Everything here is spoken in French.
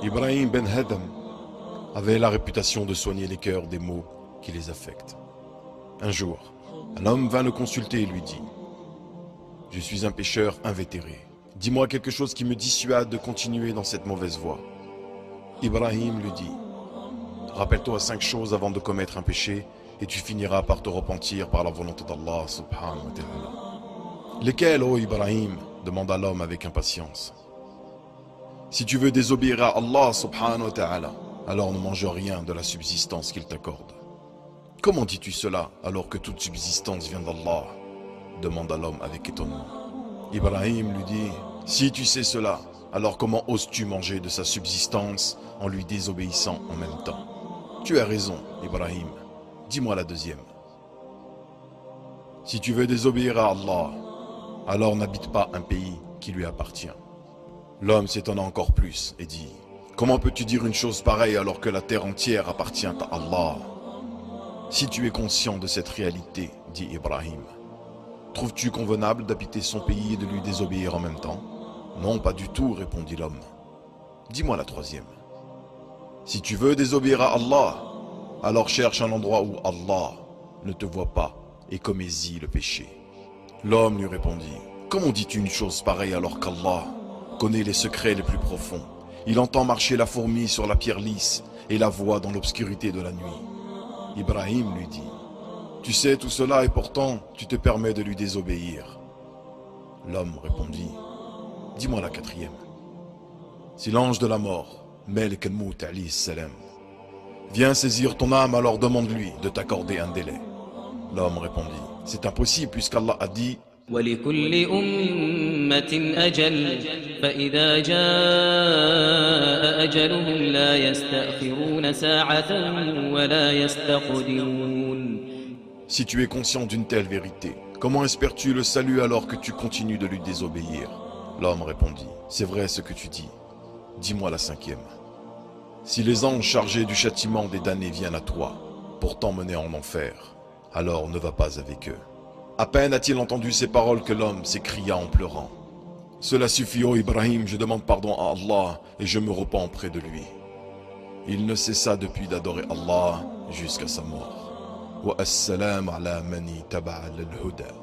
Ibrahim ben Hadam avait la réputation de soigner les cœurs des maux qui les affectent. Un jour, un homme vint le consulter et lui dit « Je suis un pécheur invétéré. Dis-moi quelque chose qui me dissuade de continuer dans cette mauvaise voie. » Ibrahim lui dit « Rappelle-toi 5 choses avant de commettre un péché et tu finiras par te repentir par la volonté d'Allah subhanahu wa ta'ala. »« Lesquelles, ô Ibrahim ?» demanda l'homme avec impatience. « Si tu veux désobéir à Allah subhanahu wa ta'ala, alors ne mange rien de la subsistance qu'il t'accorde. »« Comment dis-tu cela alors que toute subsistance vient d'Allah ?» demanda l'homme avec étonnement. Ibrahim lui dit « Si tu sais cela, alors comment oses-tu manger de sa subsistance en lui désobéissant en même temps? Tu as raison, Ibrahim. Dis-moi la deuxième. Si tu veux désobéir à Allah, alors n'habite pas un pays qui lui appartient. » L'homme s'étonna encore plus et dit « Comment peux-tu dire une chose pareille alors que la terre entière appartient à Allah? Si tu es conscient de cette réalité, dit Ibrahim, trouves-tu convenable d'habiter son pays et de lui désobéir en même temps? Non, pas du tout, répondit l'homme. Dis-moi la troisième. Si tu veux désobéir à Allah, alors cherche un endroit où Allah ne te voit pas et commets-y le péché. L'homme lui répondit, comment dis-tu une chose pareille alors qu'Allah connaît les secrets les plus profonds? Il entend marcher la fourmi sur la pierre lisse et la voit dans l'obscurité de la nuit. Ibrahim lui dit, tu sais tout cela et pourtant tu te permets de lui désobéir. L'homme répondit, dis-moi la quatrième. Si l'ange de la mort, Malik al-Mout alayhi salam, vient saisir ton âme, alors demande-lui de t'accorder un délai. L'homme répondit, c'est impossible puisqu'Allah a dit وَلِكُلِّ أُمَّةٍ أَجَلٌ فَإِذَا جَاءَ أَجَلُهُمْ لَا يَسْتَأْخِرُونَ سَاعَةً وَلَا يَسْتَقْدِمُونَ. Si tu es conscient d'une telle vérité, comment espères-tu le salut alors que tu continues de lui désobéir? L'homme répondit, c'est vrai ce que tu dis. Dis-moi la cinquième. Si les anges chargés du châtiment des damnés viennent à toi pour t'emmener en enfer, alors ne va pas avec eux. À peine a-t-il entendu ces paroles que l'homme s'écria en pleurant. Cela suffit, ô Ibrahim, je demande pardon à Allah et je me repens près de lui. Il ne cessa depuis d'adorer Allah jusqu'à sa mort. Wa as-salam ala mani taba'a al-huda.